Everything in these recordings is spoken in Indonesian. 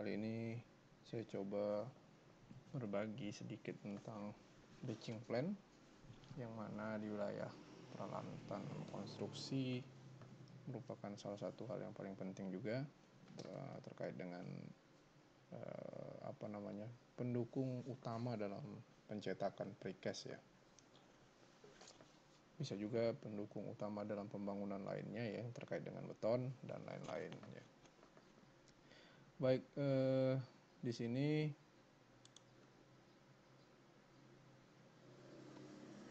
Kali ini saya coba berbagi sedikit tentang batching plan, yang mana di wilayah peralatan konstruksi merupakan salah satu hal yang paling penting juga terkait dengan pendukung utama dalam pencetakan precast ya. Bisa juga pendukung utama dalam pembangunan lainnya ya, terkait dengan beton dan lain-lain ya. Baik, di sini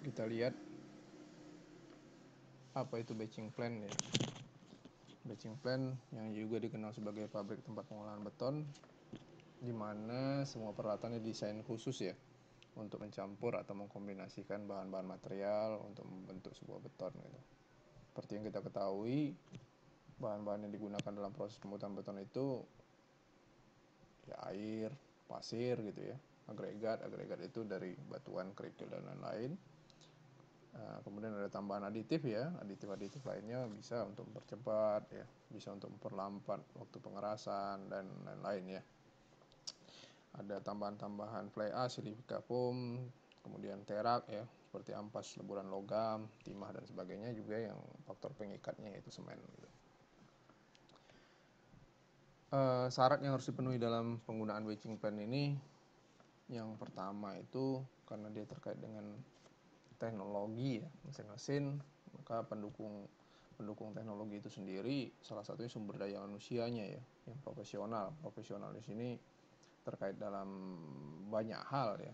kita lihat apa itu batching plan ya. Batching plan yang juga dikenal sebagai pabrik tempat pengolahan beton, di mana semua peralatannya didesain khusus ya untuk mencampur atau mengkombinasikan bahan-bahan material untuk membentuk sebuah beton gitu. Seperti yang kita ketahui, bahan-bahan yang digunakan dalam proses pembuatan beton itu ya air, pasir gitu ya, agregat itu dari batuan, kerikil dan lain-lain. Kemudian ada tambahan aditif ya, aditif lainnya bisa untuk mempercepat ya, bisa untuk memperlambat waktu pengerasan dan lain-lain ya. Ada tambahan-tambahan fly ash, silika foam, kemudian terak ya, seperti ampas leburan logam, timah dan sebagainya, juga yang faktor pengikatnya yaitu semen gitu. Syarat yang harus dipenuhi dalam penggunaan batching plan ini, yang pertama itu karena dia terkait dengan teknologi ya, mesin-mesin, maka pendukung teknologi itu sendiri salah satunya sumber daya manusianya ya, yang profesional di sini terkait dalam banyak hal ya,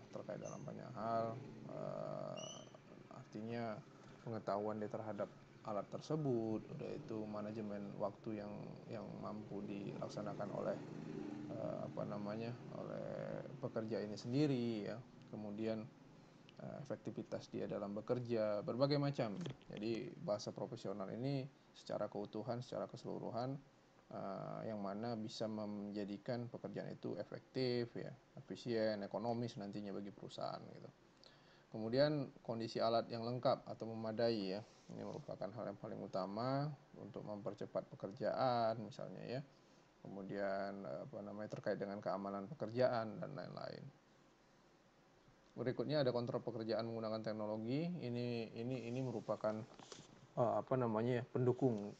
artinya pengetahuan dia terhadap alat tersebut, yaitu manajemen waktu yang mampu dilaksanakan oleh oleh pekerja ini sendiri ya, kemudian efektivitas dia dalam bekerja, berbagai macam. Jadi bahasa profesional ini secara keutuhan, secara keseluruhan, yang mana bisa menjadikan pekerjaan itu efektif ya, efisien, ekonomis nantinya bagi perusahaan gitu. Kemudian kondisi alat yang lengkap atau memadai ya, ini merupakan hal yang paling utama untuk mempercepat pekerjaan misalnya ya. Kemudian terkait dengan keamanan pekerjaan dan lain-lain. Berikutnya ada kontrol pekerjaan menggunakan teknologi. Ini merupakan pendukung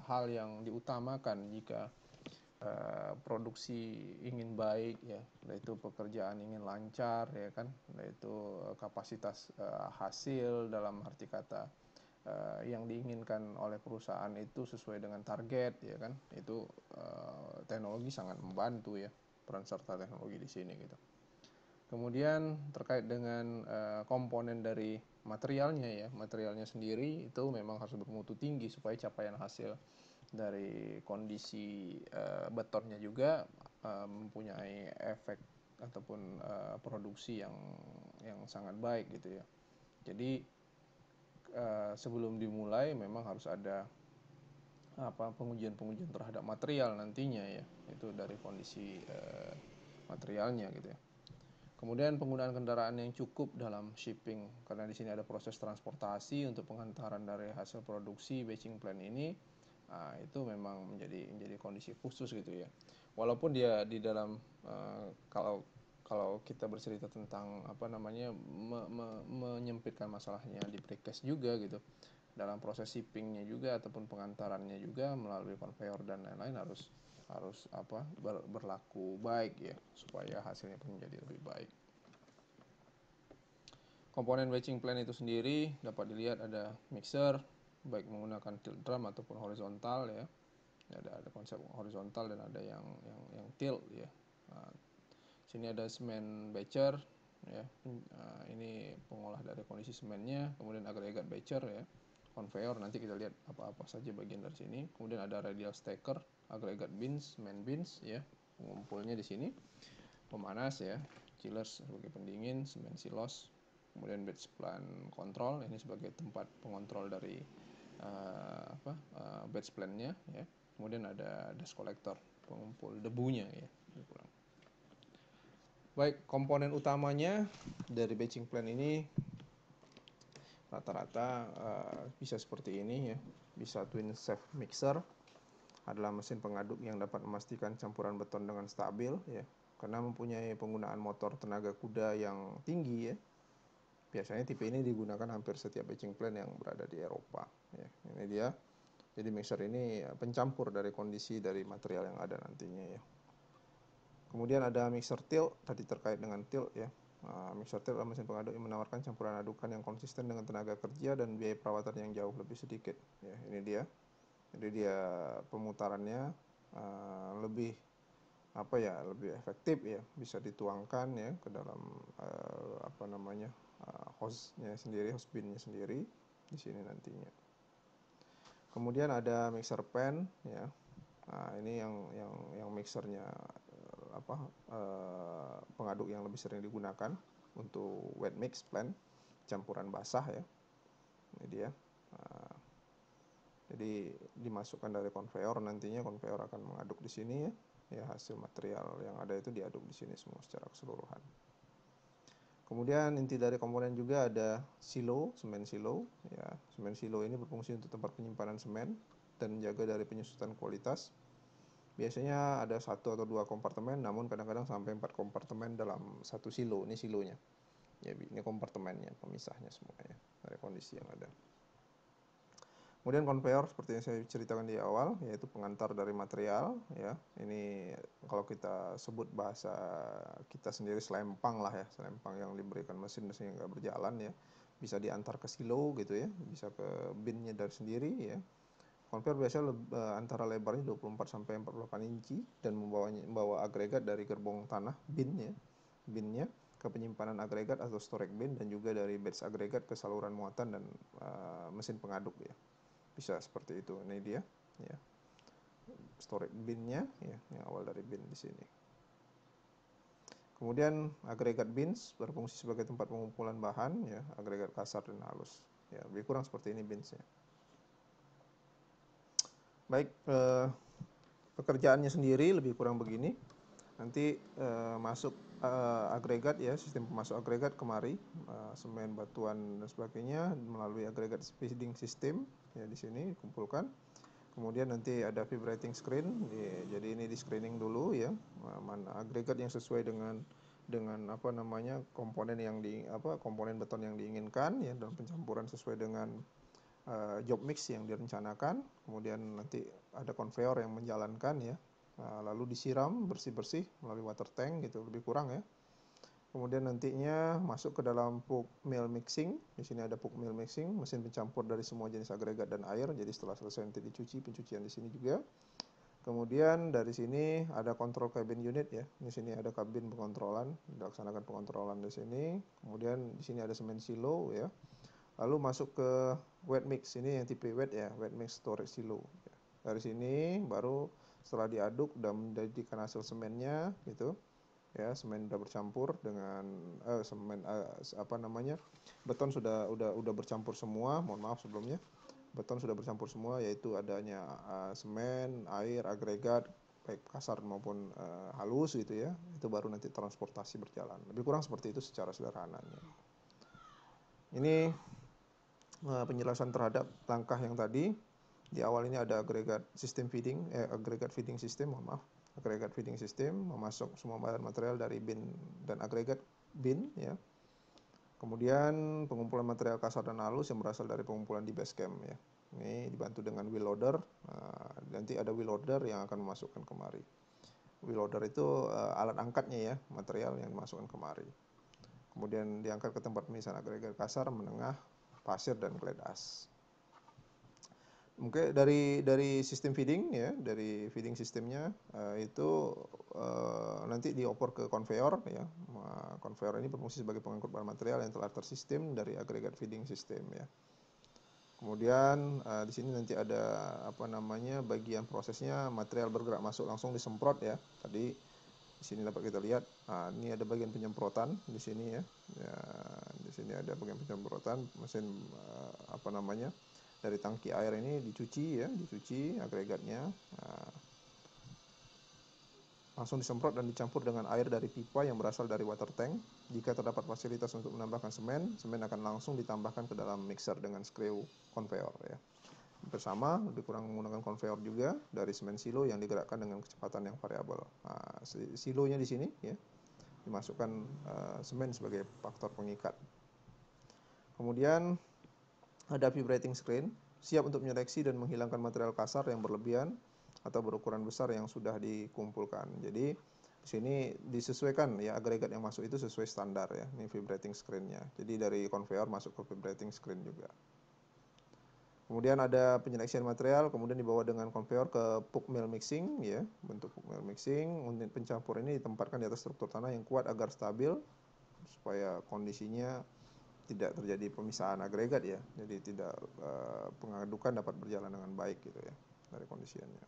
hal yang diutamakan jika produksi ingin baik ya, yaitu pekerjaan ingin lancar ya kan, yaitu kapasitas hasil dalam arti kata yang diinginkan oleh perusahaan itu sesuai dengan target ya kan, itu teknologi sangat membantu ya, peran serta teknologi di sini gitu. Kemudian terkait dengan komponen dari materialnya sendiri itu memang harus bermutu tinggi supaya capaian hasil dari kondisi betonnya juga mempunyai efek ataupun produksi yang sangat baik gitu ya. Jadi sebelum dimulai memang harus ada pengujian terhadap material nantinya ya, itu dari kondisi materialnya gitu ya. Kemudian penggunaan kendaraan yang cukup dalam shipping, karena di sini ada proses transportasi untuk pengantaran dari hasil produksi batching plan ini, itu memang menjadi kondisi khusus gitu ya. Walaupun dia di dalam kalau kita bercerita tentang menyempitkan masalahnya di precast juga gitu, dalam proses shippingnya juga ataupun pengantarannya juga melalui konveyor dan lain-lain harus berlaku baik ya, supaya hasilnya pun menjadi lebih baik. Komponen batching plan itu sendiri dapat dilihat ada mixer, baik menggunakan tilt drum ataupun horizontal ya. Ada konsep horizontal dan ada yang tilt ya. Sini ada semen batcher ya. Ini pengolah dari kondisi semennya, kemudian agregat batcher ya. Conveyor, nanti kita lihat apa saja bagian dari sini. Kemudian ada radial stacker, agregat bins, main bins ya, pengumpulnya di sini. Pemanas ya, chillers sebagai pendingin, semen silos. Kemudian batch plan control, ini sebagai tempat pengontrol dari batch plan-nya ya. Kemudian ada dust collector, pengumpul debunya ya. Baik, komponen utamanya dari batching plan ini rata-rata bisa seperti ini ya, bisa twin shaft mixer adalah mesin pengaduk yang dapat memastikan campuran beton dengan stabil ya. Karena mempunyai penggunaan motor tenaga kuda yang tinggi ya. Biasanya tipe ini digunakan hampir setiap etching plant yang berada di Eropa ya. Ini dia. Jadi mixer ini pencampur dari kondisi dari material yang ada nantinya ya. Kemudian ada mixer tilt, tadi terkait dengan tilt ya. Mixer tilt adalah mesin pengaduk yang menawarkan campuran adukan yang konsisten dengan tenaga kerja dan biaya perawatan yang jauh lebih sedikit. Ya, ini dia. Jadi dia pemutarannya lebih lebih efektif ya, bisa dituangkan ya ke dalam hostnya sendiri, host binnya sendiri di sini nantinya. Kemudian ada mixer pan ya. Nah, ini yang mixernya pengaduk yang lebih sering digunakan untuk wet mix plant, campuran basah ya. Ini dia. Jadi dimasukkan dari konveyor, nantinya konveyor akan mengaduk di sini ya. Ya, hasil material yang ada itu diaduk di sini semua secara keseluruhan. Kemudian inti dari komponen juga ada silo, semen silo ya. Semen silo ini berfungsi untuk tempat penyimpanan semen dan menjaga dari penyusutan kualitas. Biasanya ada 1 atau 2 kompartemen, namun kadang-kadang sampai 4 kompartemen dalam satu silo. Ini silonya. Ya, ini kompartemennya, pemisahnya semuanya dari kondisi yang ada. Kemudian konveyor seperti yang saya ceritakan di awal, yaitu pengantar dari material ya. Ini kalau kita sebut bahasa kita sendiri selempang lah ya, selempang yang diberikan mesin sehingga berjalan ya. Bisa diantar ke silo gitu ya, bisa ke binnya dari sendiri ya. Konveyor biasanya antara lebarnya 24 sampai 48 inci dan membawa agregat dari gerbong tanah binnya ke penyimpanan agregat atau storage bin, dan juga dari batch agregat ke saluran muatan dan mesin pengaduk ya. Bisa seperti itu. Ini dia ya. Storage binnya ya, yang awal dari bin di sini. Kemudian agregat bins berfungsi sebagai tempat pengumpulan bahan ya, agregat kasar dan halus. Ya, lebih kurang seperti ini binsnya. Baik, pekerjaannya sendiri lebih kurang begini. Nanti masuk agregat ya, sistem pemasuk agregat kemari, semen, batuan dan sebagainya melalui agregat feeding system ya, di sini dikumpulkan. Kemudian nanti ada vibrating screen ya, jadi ini di screening dulu ya, mana agregat yang sesuai dengan komponen yang komponen beton yang diinginkan ya, dalam pencampuran sesuai dengan job mix yang direncanakan. Kemudian nanti ada konveyor yang menjalankan ya. Lalu disiram bersih-bersih melalui water tank gitu, lebih kurang ya. Kemudian nantinya masuk ke dalam pulp mill mixing. Di sini ada pulp mill mixing, mesin pencampur dari semua jenis agregat dan air. Jadi setelah selesai nanti dicuci, pencucian di sini juga. Kemudian dari sini ada control cabin unit ya. Di sini ada kabin pengontrolan, dilaksanakan pengontrolan di sini. Kemudian di sini ada semen silo ya. Lalu masuk ke wet mix, ini yang tipe wet ya, wet mix storage silo. Dari sini baru setelah diaduk dan menjadikan hasil semennya gitu ya, semen sudah bercampur dengan beton sudah bercampur semua. Mohon maaf sebelumnya, beton sudah bercampur semua, yaitu adanya semen, air, agregat baik kasar maupun halus gitu ya. Itu baru nanti transportasi berjalan. Lebih kurang seperti itu secara sederhananya. Ini penjelasan terhadap langkah yang tadi. Di awal ini ada agregat feeding system, agregat feeding system memasuk semua bahan material dari bin dan agregat bin ya. Kemudian pengumpulan material kasar dan halus yang berasal dari pengumpulan di base camp ya. Ini dibantu dengan wheel loader. Nanti ada wheel loader yang akan memasukkan kemari. Wheel loader itu alat angkatnya ya, material yang dimasukkan kemari. Kemudian diangkat ke tempat pemisahan agregat kasar, menengah, pasir dan clad ash. Mungkin dari sistem feeding ya, dari feeding sistemnya itu nanti dioper ke konveyor ya. Konveyor ini berfungsi sebagai pengangkut bahan material yang telah tersistem dari agregat feeding system ya. Kemudian di sini nanti ada bagian prosesnya, material bergerak masuk langsung disemprot ya. Tadi di sini dapat kita lihat, ini ada bagian penyemprotan di sini ya. Di sini ada bagian penyemprotan, mesin dari tangki air ini dicuci agregatnya, langsung disemprot dan dicampur dengan air dari pipa yang berasal dari water tank. Jika terdapat fasilitas untuk menambahkan semen akan langsung ditambahkan ke dalam mixer dengan screw konveyor ya. bersama, lebih kurang menggunakan konveyor juga dari semen silo yang digerakkan dengan kecepatan yang variabel. Nah, silonya di sini ya, dimasukkan semen sebagai faktor pengikat. Kemudian ada vibrating screen, siap untuk menyeleksi dan menghilangkan material kasar yang berlebihan atau berukuran besar yang sudah dikumpulkan. Jadi di sini disesuaikan ya, agregat yang masuk itu sesuai standar ya. Ini vibrating screen-nya. Jadi dari konveyor masuk ke vibrating screen juga. Kemudian ada penyeleksian material, kemudian dibawa dengan konveyor ke pulp mill mixing ya, bentuk pulp mill mixing. Unit pencampur ini ditempatkan di atas struktur tanah yang kuat agar stabil supaya kondisinya tidak terjadi pemisahan agregat ya. Jadi tidak pengadukan dapat berjalan dengan baik gitu ya dari kondisinya.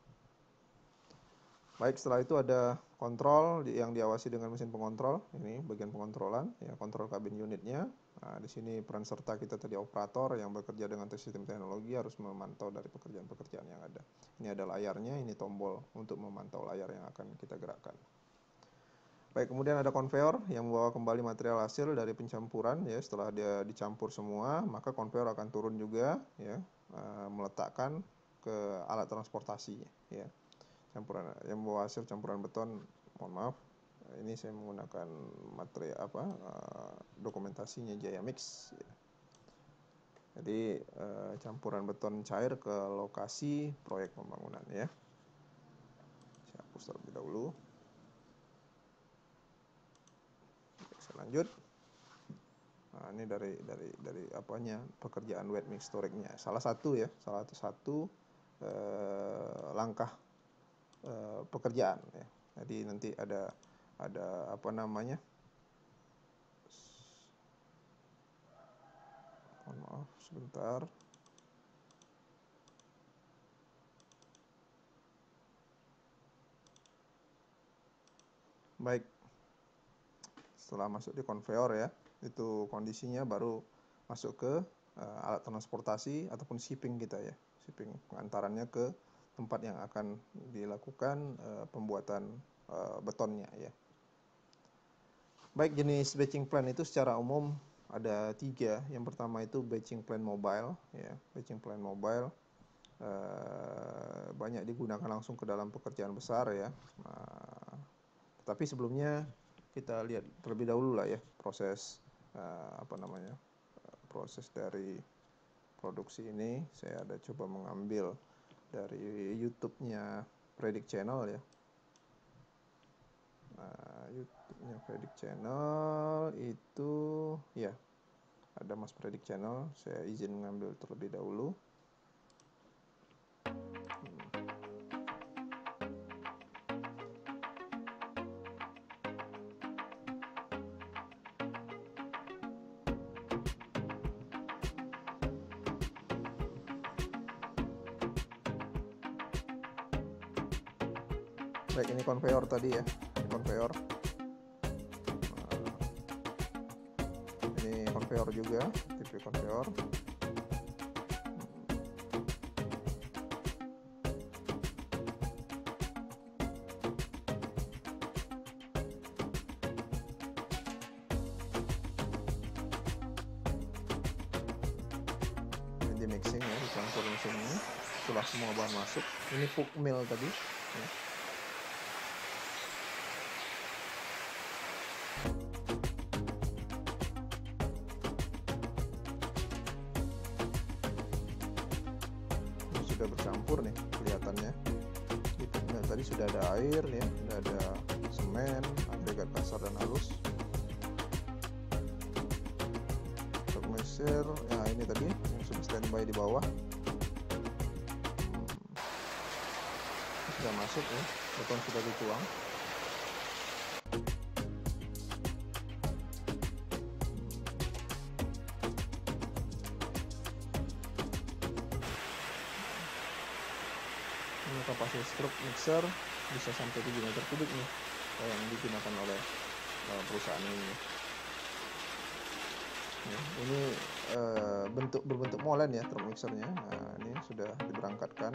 Baik, setelah itu ada kontrol yang diawasi dengan mesin pengontrol. Ini bagian pengontrolan, ya, kontrol kabin unitnya. Nah, di sini peran serta kita tadi operator yang bekerja dengan sistem teknologi harus memantau dari pekerjaan-pekerjaan yang ada. Ini ada layarnya, ini tombol untuk memantau layar yang akan kita gerakkan. Baik, kemudian ada konveyor yang membawa kembali material hasil dari pencampuran ya. Setelah dia dicampur semua, maka konveyor akan turun juga ya, meletakkan ke alat transportasi ya. Campuran yang membawa hasil campuran beton, mohon maaf, ini saya menggunakan material dokumentasinya Jaya Mix ya. Jadi campuran beton cair ke lokasi proyek pembangunan ya. Saya hapus terlebih dahulu. Oke, saya lanjut. Nah, ini dari apanya, pekerjaan wet mix storage-nya. Salah satu langkah pekerjaan ya. Jadi nanti ada apa namanya, mohon maaf sebentar. Baik, setelah masuk di konveyor ya, itu kondisinya baru masuk ke alat transportasi ataupun shipping kita ya, shipping pengantarannya ke tempat yang akan dilakukan pembuatan betonnya ya. Baik, jenis batching plant itu secara umum ada 3. Yang pertama itu batching plant mobile ya. Batching plant mobile banyak digunakan langsung ke dalam pekerjaan besar ya. Tapi sebelumnya kita lihat terlebih dahulu lah ya proses proses dari produksi ini. Saya ada coba mengambil dari YouTube-nya Predict Channel ya. YouTube-nya Predict Channel itu ya, ada Mas Predict Channel. Saya izin mengambil terlebih dahulu. Baik, ini konveyor tadi ya, ini konveyor. Ini konveyor juga, tipe konveyor. Ini di mixing ya, dicampur mesinnya. Setelah semua bahan masuk, ini pulp mill tadi ya. Sudah bercampur nih kelihatannya. Nah, tadi sudah ada air ya, sudah ada semen, agregat kasar dan halus. Untuk measure, nah ini tadi yang sudah standby di bawah. Sudah masuk ya, beton sudah dituang. Kapasitas struk mixer bisa sampai 7 meter kubik nih yang digunakan oleh perusahaan ini. Ya, ini berbentuk molen ya truk mixernya. Nah, ini sudah diberangkatkan.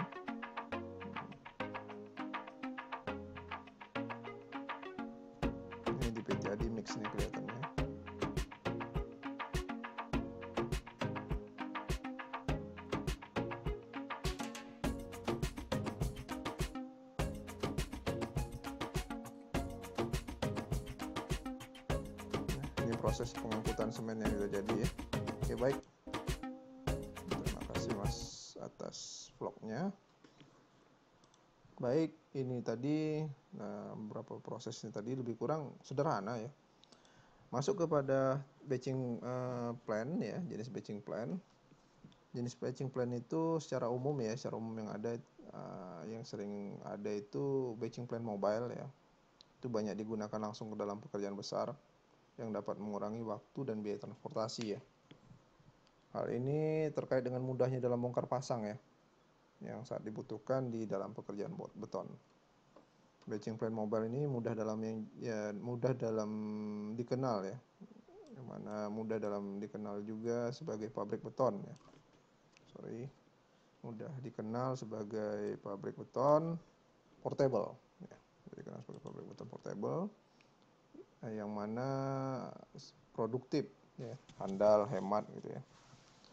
Ini di PT Adi Mix nih kelihatannya. proses pengangkutan semen yang sudah jadi ya. Oke, baik. Terima kasih Mas atas vlognya. Baik, ini tadi beberapa prosesnya tadi lebih kurang sederhana ya. Masuk kepada batching plan ya, jenis batching plan. Jenis batching plan itu secara umum ya, secara umum yang ada yang sering ada itu batching plan mobile ya. Itu banyak digunakan langsung ke dalam pekerjaan besar yang dapat mengurangi waktu dan biaya transportasi ya. Hal ini terkait dengan mudahnya dalam bongkar pasang ya, yang saat dibutuhkan di dalam pekerjaan beton. Batching plan mobile ini mudah dalam dikenal ya, yang mana mudah dalam dikenal juga sebagai pabrik beton ya. Mudah dikenal sebagai pabrik beton portable ya. Dikenal sebagai pabrik beton portable yang mana produktif ya, handal, hemat gitu ya.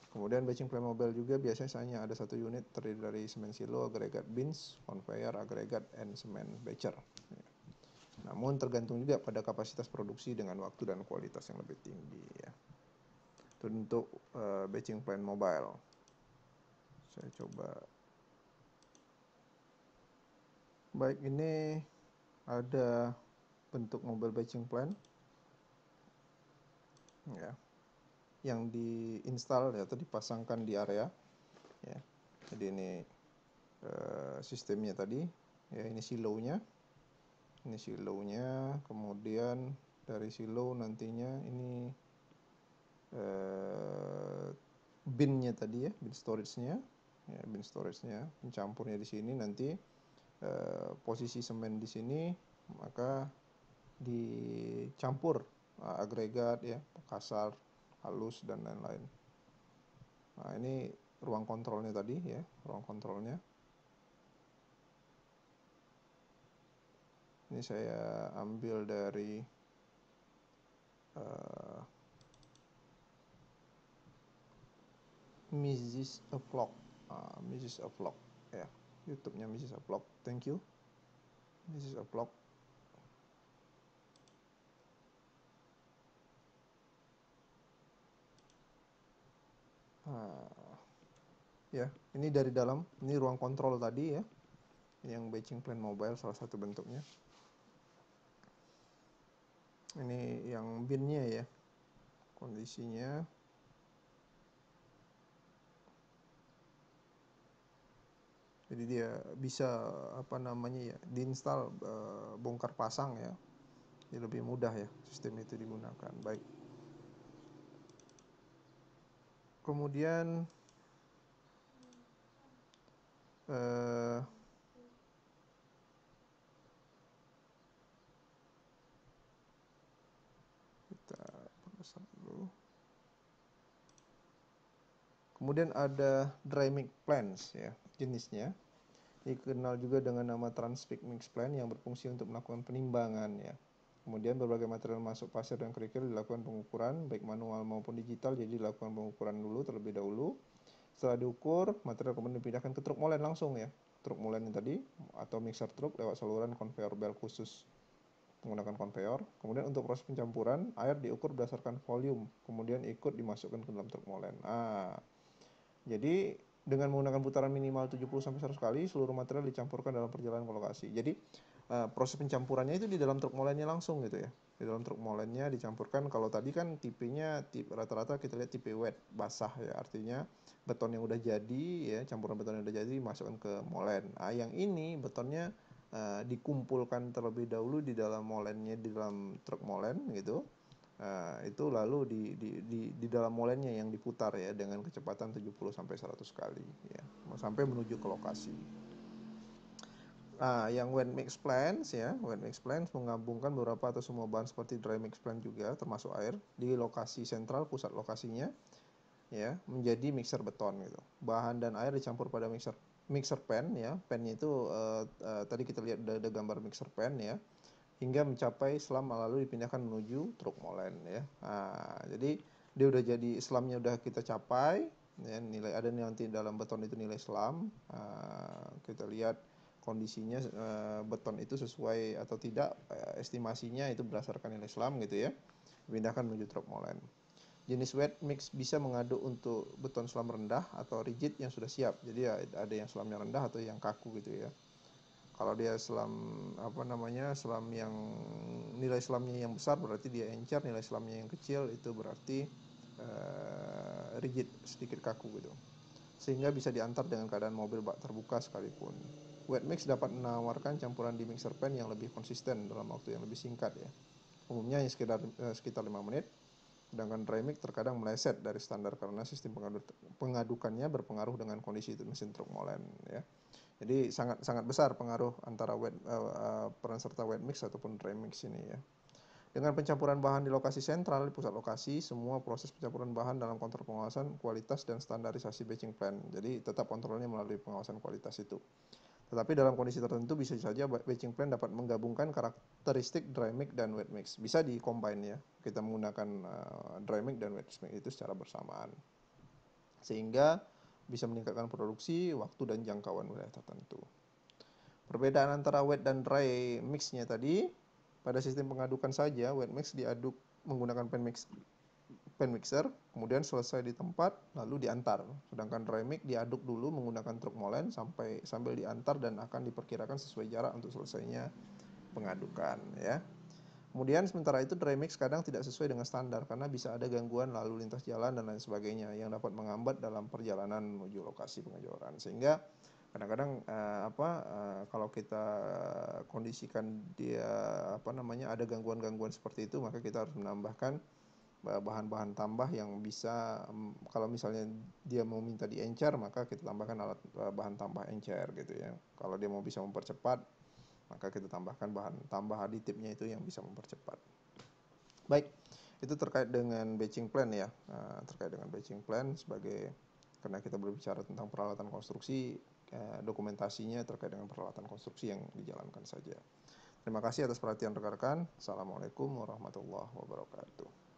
Kemudian batching plan mobile juga biasanya ada satu unit terdiri dari semen silo, agregat bins, conveyor, agregat, and semen batcher. Ya. Namun tergantung juga pada kapasitas produksi dengan waktu dan kualitas yang lebih tinggi ya. Itu untuk batching plan mobile. Saya coba. Baik, ini ada bentuk mobile batching plan ya, yang diinstal ya, atau dipasangkan di area ya. Jadi ini sistemnya tadi ya, ini silonya, kemudian dari silo nantinya ini binnya tadi ya, bin storage-nya ya, bin storage-nya, pencampurnya di sini nanti posisi semen di sini, maka dicampur agregat ya, kasar, halus dan lain-lain. Nah, ini ruang kontrolnya tadi ya, ruang kontrolnya. Ini saya ambil dari Mrs. Vlog, Mrs. Vlog ya, YouTube-nya Mrs. Vlog. Thank you, Mrs. Vlog. Ya, ini dari dalam, ini ruang kontrol tadi ya, yang batching plan mobile salah satu bentuknya. Ini yang binnya ya, kondisinya. Jadi dia bisa diinstal bongkar pasang ya. Jadi lebih mudah ya sistem itu digunakan. Baik. Kemudian kita perbesar dulu. Kemudian ada dry mix plans ya, jenisnya. Dikenal juga dengan nama transfix mix plan yang berfungsi untuk melakukan penimbangan ya. Kemudian berbagai material masuk pasir dan kerikil dilakukan pengukuran baik manual maupun digital. Jadi dilakukan pengukuran dulu terlebih dahulu. Setelah diukur, material kemudian dipindahkan ke truk molen langsung ya. Truk molen yang tadi atau mixer truk lewat saluran conveyor belt khusus menggunakan conveyor. Kemudian untuk proses pencampuran, air diukur berdasarkan volume, kemudian ikut dimasukkan ke dalam truk molen. Jadi dengan menggunakan putaran minimal 70-100 kali, seluruh material dicampurkan dalam perjalanan ke lokasi. Jadi proses pencampurannya itu di dalam truk molennya langsung gitu ya. Di dalam truk molennya dicampurkan. Kalau tadi kan tipenya rata-rata kita lihat tipe wet, basah ya. Artinya beton yang udah jadi ya, campuran beton yang udah jadi dimasukkan ke molen. Yang ini betonnya dikumpulkan terlebih dahulu di dalam molennya, di dalam truk molen gitu. Itu lalu di dalam molennya yang diputar ya dengan kecepatan 70-100 kali ya, sampai menuju ke lokasi. Yang wet mix plants ya, wet mix plants menggabungkan beberapa atau semua bahan seperti dry mix plant juga termasuk air di lokasi sentral, pusat lokasinya ya, menjadi mixer beton gitu. Bahan dan air dicampur pada mixer pan ya. Pannya itu tadi kita lihat ada gambar mixer pan ya, hingga mencapai selam lalu dipindahkan menuju truk molen ya. Jadi dia udah jadi selamnya udah kita capai ya, nilai ada nanti dalam beton itu nilai selam. Kita lihat kondisinya beton itu sesuai atau tidak, estimasinya itu berdasarkan nilai selam gitu ya. dipindahkan menuju truk molen. Jenis wet mix bisa mengaduk untuk beton selam rendah atau rigid yang sudah siap. Jadi ada yang selamnya rendah atau yang kaku gitu ya. Kalau dia selam selam yang nilai selamnya yang besar berarti dia encer, nilai selamnya yang kecil itu berarti rigid, sedikit kaku gitu. Sehingga bisa diantar dengan keadaan mobil bak terbuka sekalipun. Wet mix dapat menawarkan campuran di mixer pan yang lebih konsisten dalam waktu yang lebih singkat ya. Umumnya sekitar 5 menit. Sedangkan dry mix terkadang meleset dari standar karena sistem pengadukannya berpengaruh dengan kondisi mesin truk molen ya. Jadi sangat besar pengaruh antara peran serta wet mix ataupun dry mix ini ya. Dengan pencampuran bahan di lokasi sentral, di pusat lokasi, semua proses pencampuran bahan dalam kontrol pengawasan kualitas dan standarisasi batching plan. Jadi tetap kontrolnya melalui pengawasan kualitas itu. Tetapi dalam kondisi tertentu bisa saja batching plan dapat menggabungkan karakteristik dry mix dan wet mix. Bisa di-combine ya. Kita menggunakan dry mix dan wet mix itu secara bersamaan. Sehingga bisa meningkatkan produksi, waktu dan jangkauan wilayah tertentu. Perbedaan antara wet dan dry mixnya tadi, pada sistem pengadukan saja, wet mix diaduk menggunakan pan mixer, kemudian selesai di tempat, lalu diantar. Sedangkan dry mix diaduk dulu menggunakan truk molen sambil diantar dan akan diperkirakan sesuai jarak untuk selesainya pengadukan ya. Kemudian sementara itu dry mix kadang tidak sesuai dengan standar karena bisa ada gangguan lalu lintas jalan dan lain sebagainya yang dapat menghambat dalam perjalanan menuju lokasi pengecoran. Sehingga kadang-kadang kalau kita kondisikan dia ada gangguan-gangguan seperti itu, maka kita harus menambahkan bahan-bahan tambah yang bisa kalau misalnya dia mau minta diencer, maka kita tambahkan alat bahan tambah encer gitu ya. Kalau dia mau bisa mempercepat, maka kita tambahkan bahan tambah aditifnya itu yang bisa mempercepat. Baik, itu terkait dengan batching plan ya. Terkait dengan batching plan karena kita berbicara tentang peralatan konstruksi, dokumentasinya terkait dengan peralatan konstruksi yang dijalankan saja. Terima kasih atas perhatian rekan-rekan. Assalamualaikum warahmatullahi wabarakatuh.